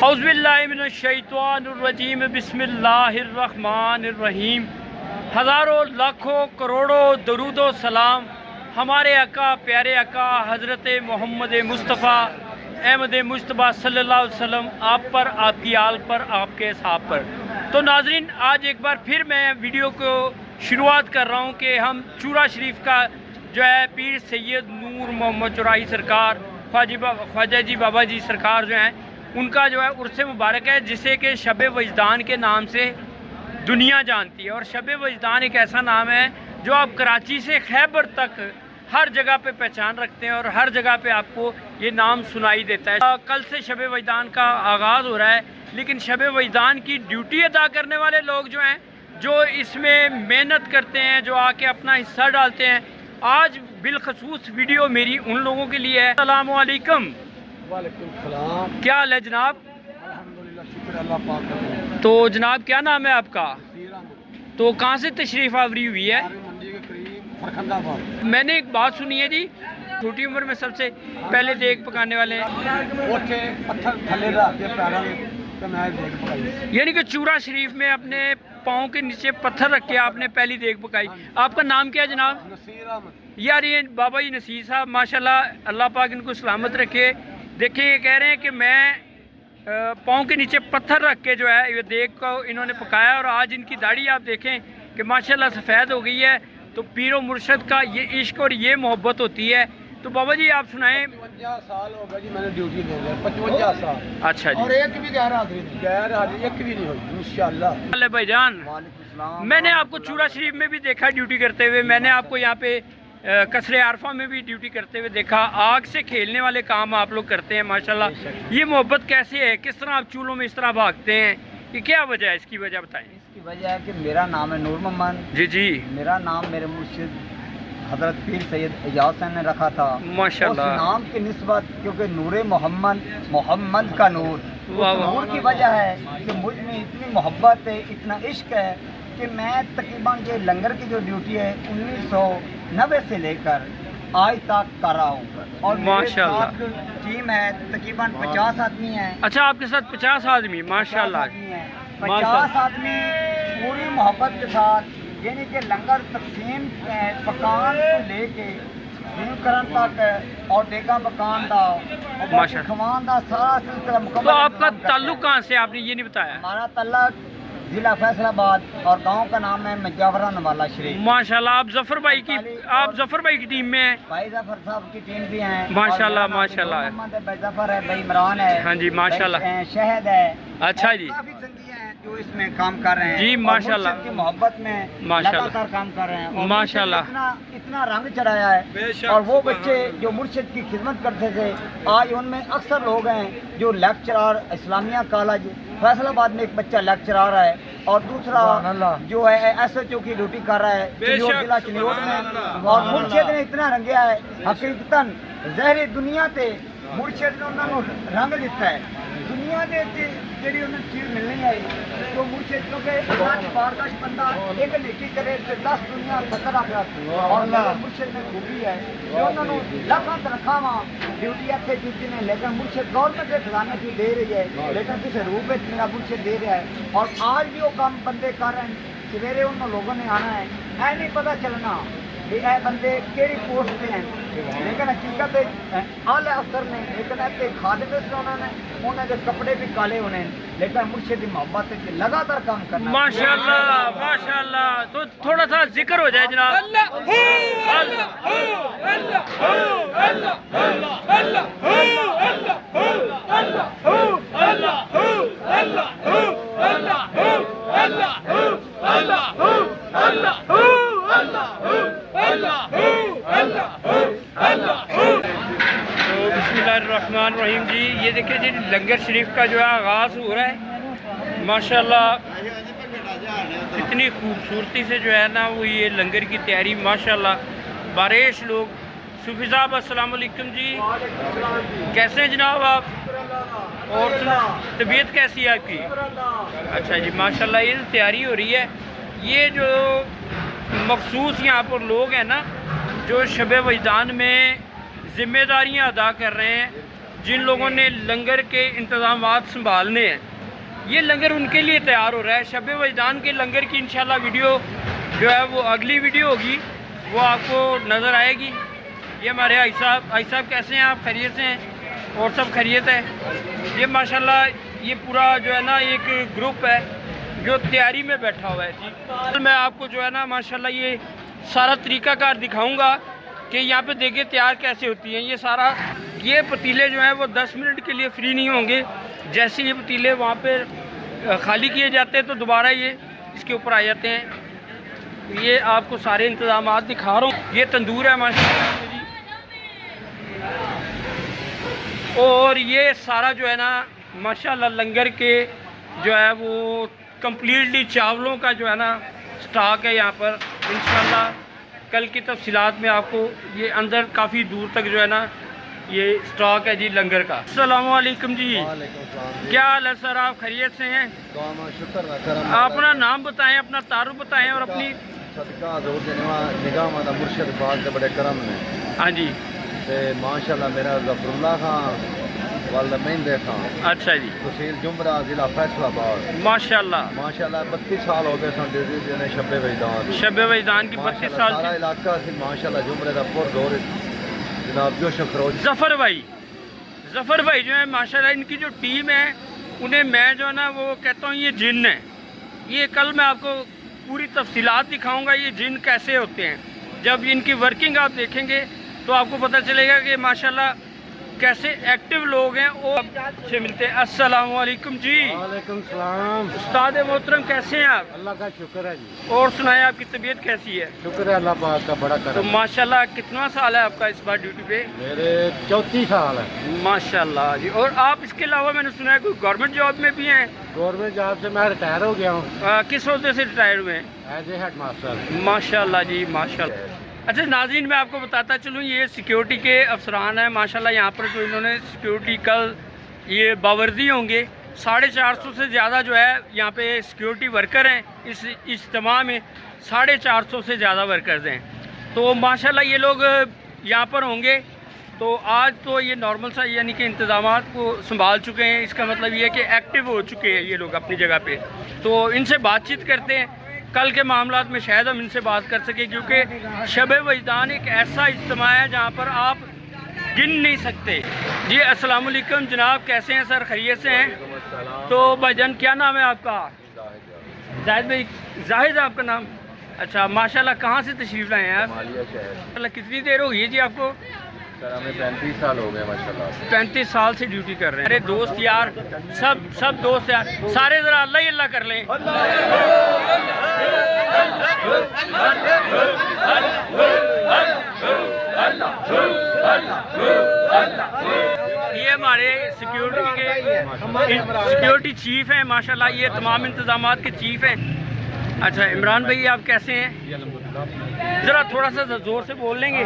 اعوذ باللہ من الشیطان الرجیم بسم اللہ الرحمن الرحیم۔ ہزاروں لاکھوں کروڑوں درود و سلام ہمارے آقا پیارے آقا حضرت محمد مصطفیٰ احمد مجتبیٰ صلی اللہ علیہ وسلم آپ پر، آپ کی آل پر، آپ کے اصحاب پر۔ تو ناظرین، آج ایک بار پھر میں ویڈیو کو شروعات کر رہا ہوں کہ ہم چورا شریف کا جو ہے پیر سید نور محمد چوراہی سرکار، خواجہ جی بابا جی سرکار جو ہیں، ان کا جو ہے عرس مبارک ہے، جسے کہ شب وجدان کے نام سے دنیا جانتی ہے۔ اور شب وجدان ایک ایسا نام ہے جو آپ کراچی سے خیبر تک ہر جگہ پہ پہچان رکھتے ہیں اور ہر جگہ پہ آپ کو یہ نام سنائی دیتا ہے۔ کل سے شب وجدان کا آغاز ہو رہا ہے، لیکن شب وجدان کی ڈیوٹی ادا کرنے والے لوگ جو ہیں، جو اس میں محنت کرتے ہیں، جو آ کے اپنا حصہ ڈالتے ہیں، آج بالخصوص ویڈیو میری ان لوگوں کے لیے ہے۔ السلام علیکم۔ وعلیکم السلام۔ کیا حال ہے جناب؟ الحمدللہ، شکر اللہ پاک کا۔ تو جناب کیا نام ہے آپ کا؟ منڈی تو کہاں سے تشریف آوری ہوئی ہے؟ کے قریب فرخندہ آباد۔ میں نے ایک بات سنی ہے جی، چھوٹی عمر میں سب سے پہلے دیگ پکانے والے ہیں، اوٹھے پتھر تھلے رکھ کے پیروں میں تو میں دیکھ پائی۔ یعنی کہ چورا شریف میں اپنے پاؤں کے نیچے پتھر رکھ کے آپ نے پہلی دیگ پکائی۔ آپ کا نام کیا ہے جناب؟ نصیر احمد۔ یار یہ بابا جی نصیر صاحب ماشاءاللہ، اللہ پاک ان کو سلامت رکھے۔ دیکھیں یہ کہہ رہے ہیں کہ میں پاؤں کے نیچے پتھر رکھ کے جو ہے یہ دیگ کو انہوں نے پکایا، اور آج ان کی داڑھی آپ دیکھیں کہ ماشاءاللہ سفید ہو گئی ہے۔ تو پیر و مرشد کا یہ عشق اور یہ محبت ہوتی ہے۔ تو بابا جی آپ سنائیں۔ 55 سال ہو گئے جی میں نے ڈیوٹی دے دی، 55 سال۔ اچھا جی، اور ایک بھی غیر حاضری نہیں، غیر حاضری ایک بھی نہیں ہوئی انشاءاللہ۔ اللہ بھائی جان، وعلیکم السلام۔ میں نے آپ کو چورا شریف میں بھی دیکھا ڈیوٹی کرتے ہوئے، میں نے آپ کو یہاں پہ قصر عارفہ میں بھی ڈیوٹی کرتے ہوئے دیکھا۔ آگ سے کھیلنے والے کام آپ لوگ کرتے ہیں ماشاءاللہ۔ یہ محبت کیسے ہے؟ کس طرح آپ چولہوں میں اس طرح بھاگتے ہیں؟ یہ کیا وجہ ہے؟ اس کی وجہ بتائیں۔ اس کی وجہ ہے کہ میرا نام ہے نور محمد۔ جی جی، میرا نام میرے مرشد حضرت پیر سید اعجاز صاحب نے رکھا تھا۔ ماشاءاللہ۔ اس نام کی نسبت کیونکہ نور محمد کا نور، واہ اس واہ۔ نور کی وجہ ہے کہ مجھ میں اتنی محبت ہے، اتنا عشق ہے کہ میں تقریباً یہ لنگر کی جو ڈیوٹی ہے 1990 سے لے کر آج تک کر رہا ہوں، اور میرے ماشاءاللہ۔ ساتھ ٹیم ہے تقریباً 50 آدمی ہیں۔ اچھا، آپ کے ساتھ 50 آدمی؟ ماشاءاللہ 50 آدمی پوری محبت کے ساتھ، یعنی کہ لنگر تقسیم پکان کو لے کے تقسیم کرن تک اور دیگا پکان دا اور باقی کھوان دا سارا سلسلہ مکمل۔ تو آپ کا انتظام کرتے ہیں۔ تعلق کہاں سے؟ آپ نے یہ نہیں بتایا۔ ہمارا تعلق ضلع فیصل آباد اور گاؤں کا نام ہے مجاورہ نوالا شریف۔ ماشاءاللہ، آپ ظفر بھائی کی ٹیم میں ہیں؟ بھائی ظفر صاحب کی ٹیم بھی ہیں۔ ماشاءاللہ، اور میرا نام ماشاءاللہ۔ نور محمد ہے، بھائی ظفر ہے، بھائی عمران ہے، ہاں جی، ماشاءاللہ۔ بھائی شہد ہے۔ اچھا جی، کافی سنگی ہیں جو اس میں کام کر رہے ہیں جی، اور ماشاءاللہ۔ مرشد کی محبت میں ماشاءاللہ۔ لگاتار کام کر رہے ہیں، اور ماشاءاللہ۔ مرشد اتنا رنگ چڑھایا ہے۔ اور وہ بچے جو مرشد کی خدمت کرتے تھے، آج ان میں اکثر لوگ ہیں جو لیکچرار اسلامیہ کالج فیصل آباد میں ایک بچہ لیکچرار ہے، اور دوسرا جو ہے ایس ایچ او کی ڈیوٹی کر رہا ہے ضلع چنیوٹ میں۔ اور مرشد نے اتنا رنگیا ہے، حقیقتاً ظاہری دنیا تے مرشد نے انہوں نے رنگ دیتا ہے۔ دنیا دے جڑی انہیں چیز ملنی ہے جو مرشد، کیونکہ اللہ کی بارگاہ بندہ ایک نیکی کرے تو 10 دنیا خطر آ جاتی ہے، اور مرشد میں خوبی ہے جو انہوں نے لاکھاں تنخواہ ڈیوٹی اچھے ڈیوٹی نے، لیکن مرشد گورنمنٹ کے خزانے کی دے رہی ہے، لیکن کسی روپ میں میرا مرشد دے رہا ہے۔ اور آج بھی وہ کام بندے کر رہے ہیں، سویرے ان لوگوں نے آنا ہے، اے نہیں پتہ چلنا کہ اے بندے کیڑی پوسٹ پہ ہیں، لیکن حقیقت اعلی افسر نے، لیکن ایسے خادم اس نے انہوں نے کپڑے بھی کالے ہونے ہیں، لیکن مرشد کی محبت سے لگاتار کام کرنا۔ ماشاءاللہ، ماشاءاللہ۔ تو تھوڑا سا ذکر ہو جائے جناب۔ تو بسم اللہ الرحمن الرحیم جی، یہ دیکھیں جی لنگر شریف کا جو ہے آغاز ہو رہا ہے ماشاءاللہ۔ اتنی خوبصورتی سے جو ہے نا وہ یہ لنگر کی تیاری ماشاءاللہ، باریش لوگ۔ صوفی صاحب السلام علیکم جی، کیسے ہیں جناب آپ؟ اور طبیعت کیسی ہے آپ کی؟ اچھا جی، ماشاءاللہ یہ تیاری ہو رہی ہے۔ یہ جو مخصوص یہاں پر لوگ ہیں نا جو شب وجدان میں ذمہ داریاں ادا کر رہے ہیں، جن لوگوں نے لنگر کے انتظامات سنبھالنے ہیں، یہ لنگر ان کے لیے تیار ہو رہا ہے۔ شب وجدان کے لنگر کی انشاءاللہ ویڈیو جو ہے وہ اگلی ویڈیو ہوگی، وہ آپ کو نظر آئے گی۔ یہ ہمارے حاج صاحب کیسے ہیں؟ آپ خیریت سے ہیں؟ اور سب خیریت ہے؟ یہ ماشاءاللہ یہ پورا جو ہے نا ایک گروپ ہے جو تیاری میں بیٹھا ہوا ہے۔ میں آپ کو جو ہے نا ماشاءاللہ یہ سارا طریقہ کار دکھاؤں گا کہ یہاں پہ دیکھیں تیار کیسے ہوتی ہیں۔ یہ پتیلے جو ہیں وہ 10 منٹ کے لیے فری نہیں ہوں گے۔ جیسے یہ پتیلے وہاں پہ خالی کیے جاتے ہیں تو دوبارہ یہ اس کے اوپر آ جاتے ہیں۔ یہ آپ کو سارے انتظامات دکھا رہا ہوں۔ یہ تندور ہے ماشاءاللہ جی، اور یہ سارا جو ہے نا ماشاءاللہ لنگر کے جو ہے وہ کمپلیٹلی چاولوں کا جو ہے نا سٹاک ہے یہاں پر۔ انشاءاللہ کل کی تفصیلات میں آپ کو یہ اندر کافی دور تک جو ہے نا یہ سٹاک ہے جی لنگر کا۔ السلام علیکم جی، کیا حال ہے سر؟ آپ خیریت سے ہیں؟ اپنا نام بتائیں، اپنا تعارف بتائیں اور اپنی نگاہ مرشد پاک کے بڑے کرم نے۔ ہاں جی، ماشاءاللہ میرا ظفر اللہ خان والدہ مہندے خان، اچھا جی، تحصیل جمرہ، ضلع فیصل آباد۔ ماشاءاللہ ماشاءاللہ 32 سال ہو گئے سن ڈیوٹی دینے شب وجدان۔ شب وجدان کی 32 سال سارا سے۔ علاقہ سے ماشاءاللہ جمرے کا پر دور جناب جوش و خروش۔ ظفر بھائی جو ہے ماشاءاللہ ان کی جو ٹیم ہے انہیں میں جو ہے نا وہ کہتا ہوں یہ جن ہے۔ یہ کل میں آپ کو پوری تفصیلات دکھاؤں گا یہ جن کیسے ہوتے ہیں۔ جب ان کی ورکنگ آپ دیکھیں گے تو آپ کو پتہ چلے گا کہ ماشاءاللہ کیسے ایکٹیو لوگ ہیں۔ اور سے ملتے ہیں۔ السلام علیکم جی۔ وعلیکم السلام۔ استاد محترم کیسے ہیں آپ؟ اللہ کا شکر ہے جی۔ اور سنائیں آپ کی طبیعت کیسی ہے؟ شکر ہے اللہ پاک کا بڑا تو کرم۔ ماشاءاللہ کتنا سال ہے آپ کا اس بار ڈیوٹی پہ؟ میرے 34 سال ہے۔ ماشاءاللہ جی۔ اور آپ اس کے علاوہ میں نے سنا ہے کوئی گورنمنٹ جاب میں بھی ہیں؟ گورنمنٹ جاب سے میں ریٹائر ہو گیا ہوں کس عہدے سے ریٹائر ہوئے ہیں؟ As a headmaster. ماشاءاللہ جی، ماشاءاللہ۔ اچھا ناظرین، میں آپ کو بتاتا چلوں یہ سیکیورٹی کے افسران ہیں ماشاءاللہ یہاں پر جو انہوں نے سیکیورٹی کل یہ باوردی ہوں گے 450 سے زیادہ جو ہے یہاں پہ سیکیورٹی ورکر ہیں۔ اس اجتماع میں 450 سے زیادہ ورکرز ہیں۔ تو ماشاءاللہ یہ لوگ یہاں پر ہوں گے۔ تو آج تو یہ نارمل سا یعنی کہ انتظامات کو سنبھال چکے ہیں۔ اس کا مطلب یہ ہے کہ ایکٹیو ہو چکے ہیں یہ لوگ اپنی جگہ پہ۔ تو ان سے بات چیت کرتے ہیں کل کے معاملات میں، شاید ہم ان سے بات کر سکیں، کیونکہ شب وجدان ایک ایسا اجتماع ہے جہاں پر آپ گن نہیں سکتے۔ جی السلام علیکم جناب، کیسے ہیں سر؟ خیریت سے ہیں؟ تو بھائی جان کیا نام ہے آپ کا؟ زاہد بھائی۔ زاہد ہے آپ کا نام؟ اچھا ماشاءاللہ، کہاں سے تشریف لائے ہیں آپ؟ ماشاءاللہ کتنی دیر ہو گئی ہے جی آپ کو؟ سر ہمیں 35 سال ہو گئے ماشاءاللہ۔ 35 سال سے ڈیوٹی کر رہے ہیں۔ ارے دوست یار، سب دوست یار سارے ذرا اللہ ہی اللہ کر لیں۔ یہ ہمارے سیکیورٹی چیف ہیں ماشاءاللہ، یہ تمام انتظامات کے چیف ہیں۔ اچھا عمران بھائی آپ کیسے ہیں؟ ذرا تھوڑا سا زور سے بول لیں گے؟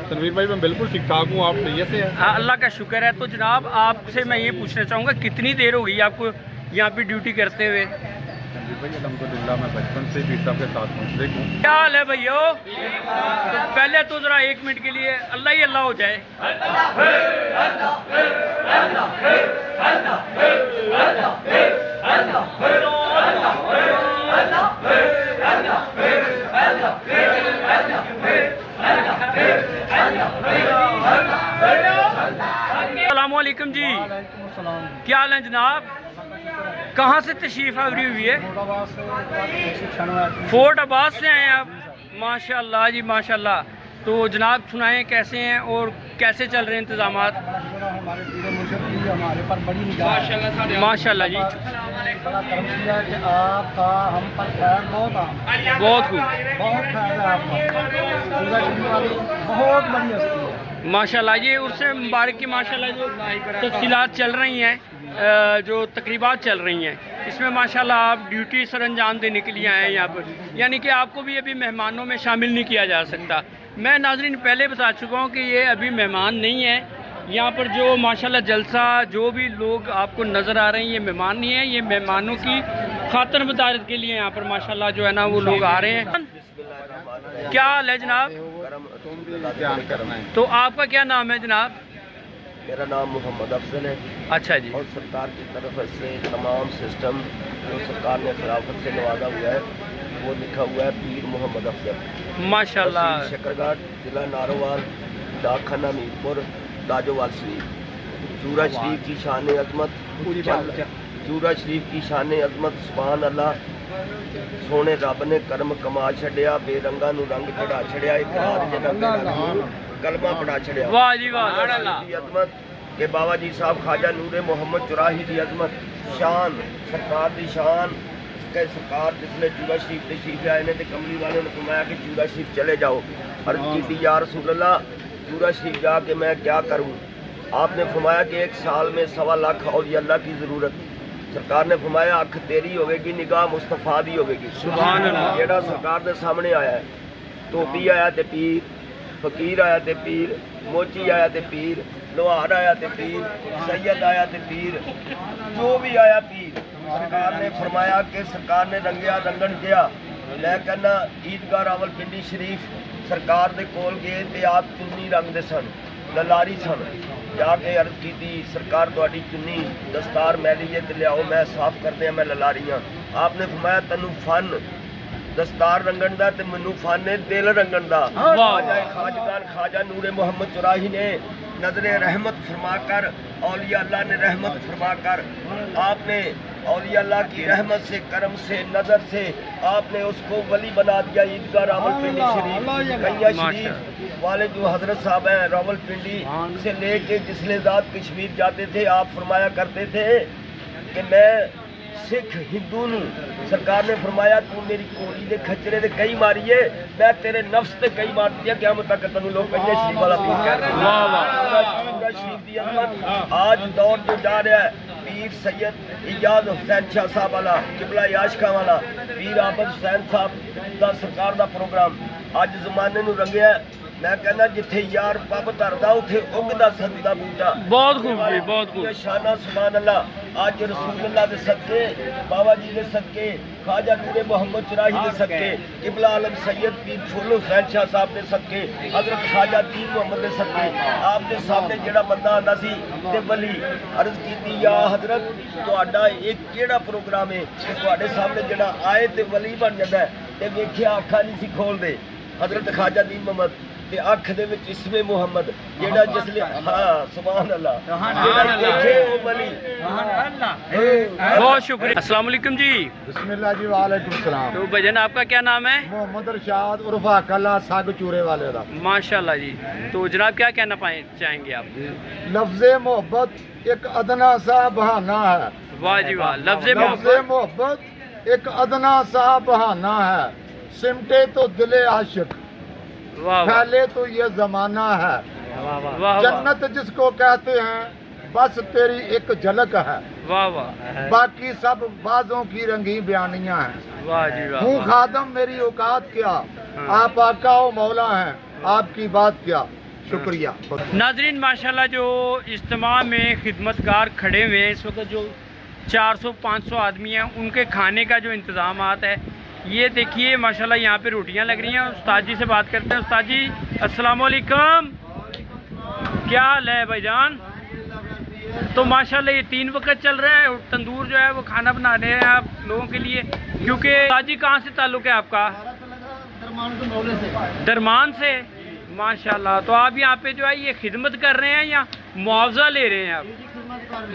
تنویر بھائی میں بالکل ٹھیک ٹھاک ہوں، آپ خیریت سے ہیں؟ ہاں اللہ کا شکر ہے۔ تو جناب آپ سے میں یہ پوچھنا چاہوں گا کتنی دیر ہو گئی آپ کو یہاں پہ ڈیوٹی کرتے ہوئے؟ تنویر بھائی الحمدللہ میں بچپن سے پیر صاحب کے ساتھ منسلک ہوں۔ کیا حال ہے بھائیو؟ تو پہلے تو ذرا 1 منٹ کے لیے اللہ ہی اللہ ہو جائے۔ السلام علیکم جی، کیا حال ہے جناب؟ کہاں سے تشریف آوری ہوئی ہے؟ فورٹ عباس سے ہیں آپ؟ ماشاءاللہ جی ماشاءاللہ۔ تو جناب سنائیں کیسے ہیں اور کیسے چل رہے ہیں انتظامات؟ ہمارے پیر مرشد کی ہمارے پر بڑی نگاہ، ماشاءاللہ جی، بڑا کرم کیا کہ آپ کا ہم پر خیر بہت بہت خوب، بہت خیر ہے آپ کا۔ پورا چلنے والی بہت بڑی ہستی ہے ماشاءاللہ۔ یہ عرس مبارک کی ماشاءاللہ جو تفصیلات چل رہی ہیں، جو تقریبات چل رہی ہیں، اس میں ماشاءاللہ آپ ڈیوٹی سر انجام دینے کے لیے آئے ہیں یہاں پر، یعنی کہ آپ کو بھی ابھی مہمانوں میں شامل نہیں کیا جا سکتا۔ میں ناظرین پہلے بتا چکا ہوں کہ یہ ابھی مہمان نہیں ہے یہاں پر۔ جو ماشاءاللہ جلسہ جو بھی لوگ آپ کو نظر آ رہے ہیں یہ مہمان نہیں ہیں، یہ مہمانوں کی خاطر مدارت کے لیے یہاں پر ماشاءاللہ جو ہے نا وہ لوگ آ رہے ہیں۔ کیا حال ہے جناب؟ تو آپ کا کیا نام ہے جناب؟ میرا نام محمد افضل ہے اچھا جی. اور سرکار کی طرف سے تمام سسٹم جو سرکار نے خلافت سے نوازا ہوا ہے وہ لکھا ہوا ہے پیر محمد افضل ماشاءاللہ. شکرگھاٹ ضلع ناروال ڈاک خانہ میرپور داجوال شریف. چورا شریف کی شان عظمت چورا شریف کی شان عظمت سبحان اللہ. سونے رب نے کرم کما چھڑیا بے رنگاں نو رنگ چڑھا چھڑیا اقرار جنہاں کلمہ پڑھا چھڑیا. واہ جی واہ. دی عظمت کہ بابا جی صاحب خواجہ نور محمد چراہی دی عظمت شان سرکار دی شان کہ سرکار جس نے چورا شریف تشریف آئے نے تے کملی والے نے فرمایا کہ چورا شریف چلے جاؤ. عرض کی تھی یا رسول اللہ چورا شریف جا کے میں کیا کروں؟ آپ نے فرمایا کہ 1 سال میں 1.25 لاکھ اولیاء اللہ کی ضرورت. سرکار نے فرمایا اکھ تیری ہوے گی نگاہ مصطفیٰ دی ہوے گی. سبحان اللہ. جیڑا سرکار دے سامنے آیا ہے توبی آیا تے پیر فقیر آیا تے پیر موچی آیا تے پیر لوہار آیا تے پیر سید آیا تے پیر جو بھی آیا پیر. سرکار نے فرمایا کہ سرکار نے رنگیا رنگن گیا میں کہنا عیدگاہ راول پنڈی شریف سرکار دے کول گئے تے آپ چنی رنگ دے سن للاری سن. جا کے عرض کی تھی سرکار تہاڈی چنی دستار میلی ہے تے لیاؤ میں صاف کر دیا میں للاری ہاں. آپ نے فرمایا تینوں فن دستار رنگن دا تے منو فن ہے دل رنگن دا. خواجہ خواجگان خواجہ نور محمد چراہی نے نظر رحمت فرما کر اولیاء اللہ نے رحمت فرما کر آپ نے اولیاء اللہ کی رحمت سے کرم سے نظر سے آپ نے اس کو ولی بنا دیا. عیدگاہ راول پنڈی شریف کیا شریف والے جو حضرت صاحب ہیں راول پنڈی سے لے کے جسلے ذات کشمیر جاتے تھے آپ فرمایا کرتے تھے کہ میں سکھ ہندو نو سرکار نے فرمایا تو میری کوڑی دے کھچرے دے کئی ماریے میں تیرے نفس تے کئی مار دیا قیامت تک تنوں لوگ کہیے شریف والا پیر کہہ رہے ہیں. واہ واہ. شریف دی عظمت آج دور جو جا رہا ہے پیر سید ایجاد حسین شاہ صاحب والا قبلہ عاشقاں والا پیر عابد حسین صاحب دا سرکار دا پروگرام اج زمانے نو رنگیا ہے. میں کہنا جتھے یار پب دھردا اوتھے اگدا سجدہ بوٹا. بہت خوب جی بہت خوب. شانہ سبحان اللہ. آج رسول اللہ دے صدقے بابا جی دے صدقے خواجہ نور محمد چراہی دے صدقے قبلہ عالم سید پیر پھول حسین شاہ صاحب دے صدقے حضرت خواجہ دین محمد دے صدقے آپ دے سامنے جڑا بندہ آندا سی تے ولی عرض کیتی یا حضرت تہاڈا ایک کیڑا پروگرام ہے کہ تہاڈے سامنے جڑا آئے تے ولی بن جاندا ہے تے ویکھیا اکھاں نہیں سی کھول دے. حضرت خواجہ دین محمد تے اکھ دے وچ اسم محمد جیڑا جس لے ہاں سبحان اللہ جیڑا دیکھے او ولی. بہت شکریہ. السلام علیکم جی. بسم اللہ جی وعلیکم السلام. تو بھجن آپ کا کیا نام ہے؟ محمد ارشاد عرفہ کلا ساگ چورے والے دا. ماشاءاللہ جی. تو جناب کیا کہنا چاہیں گے آپ؟ لفظ محبت ایک ادنا سا بہانہ ہے. واہ جی واہ. لفظ لفظ محبت ایک ادنا سا بہانہ ہے. سمٹے تو دل عاشق واہ واہ. پھیلے تو یہ زمانہ ہے. واہ واہ. جنت جس کو کہتے ہیں بس تیری ایک جھلک ہے. واہ واہ. باقی سب بازوں کی رنگی بیانیاں ہیں. واہ جی واہ. ہوں خادم میری اوقات کیا آپ آقا و مولا ہیں آپ کی بات کیا. شکریہ. ناظرین ماشاءاللہ جو اجتماع میں خدمتگار کھڑے ہوئے ہیں اس وقت جو 400-500 آدمی ہیں ان کے کھانے کا جو انتظامات ہے یہ دیکھیے ماشاءاللہ یہاں پہ روٹیاں لگ رہی ہیں. استاد جی سے بات کرتے ہیں. استاد جی السلام علیکم. کیا حال ہے بھائی جان؟ تو ماشاءاللہ یہ 3 وقت چل رہا ہے. تندور جو ہے وہ کھانا بنا رہے ہیں آپ لوگوں کے لیے کیونکہ استاد جی کہاں سے تعلق ہے آپ کا؟ درمان سے. ماشاءاللہ. تو آپ یہاں پہ جو ہے یہ خدمت کر رہے ہیں یا معاوضہ لے رہے ہیں آپ؟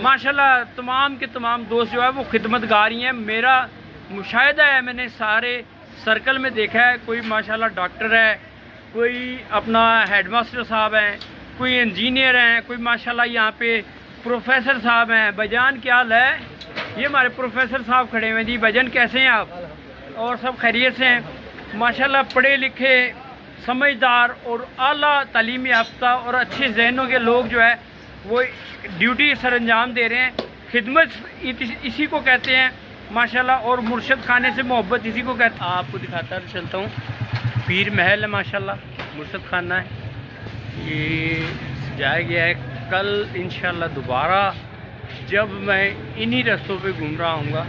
ماشاءاللہ تمام کے تمام دوست جو ہے وہ خدمت گار ہی ہیں. میرا مشاہدہ ہے میں نے سارے سرکل میں دیکھا ہے کوئی ماشاءاللہ ڈاکٹر ہے کوئی اپنا ہیڈ ماسٹر صاحب ہیں کوئی انجینئر ہیں کوئی ماشاءاللہ یہاں پہ پروفیسر صاحب ہیں. بھجان کیا حال ہے؟ یہ ہمارے پروفیسر صاحب کھڑے ہوئے جی. بھجن کیسے ہیں آپ؟ اور سب خیریت سے ہیں ماشاءاللہ. پڑھے لکھے سمجھدار اور اعلیٰ تعلیم یافتہ اور اچھے ذہنوں کے لوگ جو ہے وہ ڈیوٹی سر انجام دے رہے ہیں. خدمت اسی کو کہتے ہیں ماشاءاللہ. اور مرشد خانے سے محبت اسی کو کہتے ہیں. آپ کو دکھاتا چلتا ہوں. پیر محل ہے ماشاءاللہ. مرشد خانہ ہے یہ سجایا گیا ہے. کل انشاءاللہ دوبارہ جب میں انہی رستوں پہ گھوم رہا ہوں گا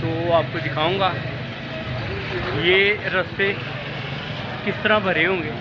تو آپ کو دکھاؤں گا یہ رستے کس طرح بھرے ہوں گے.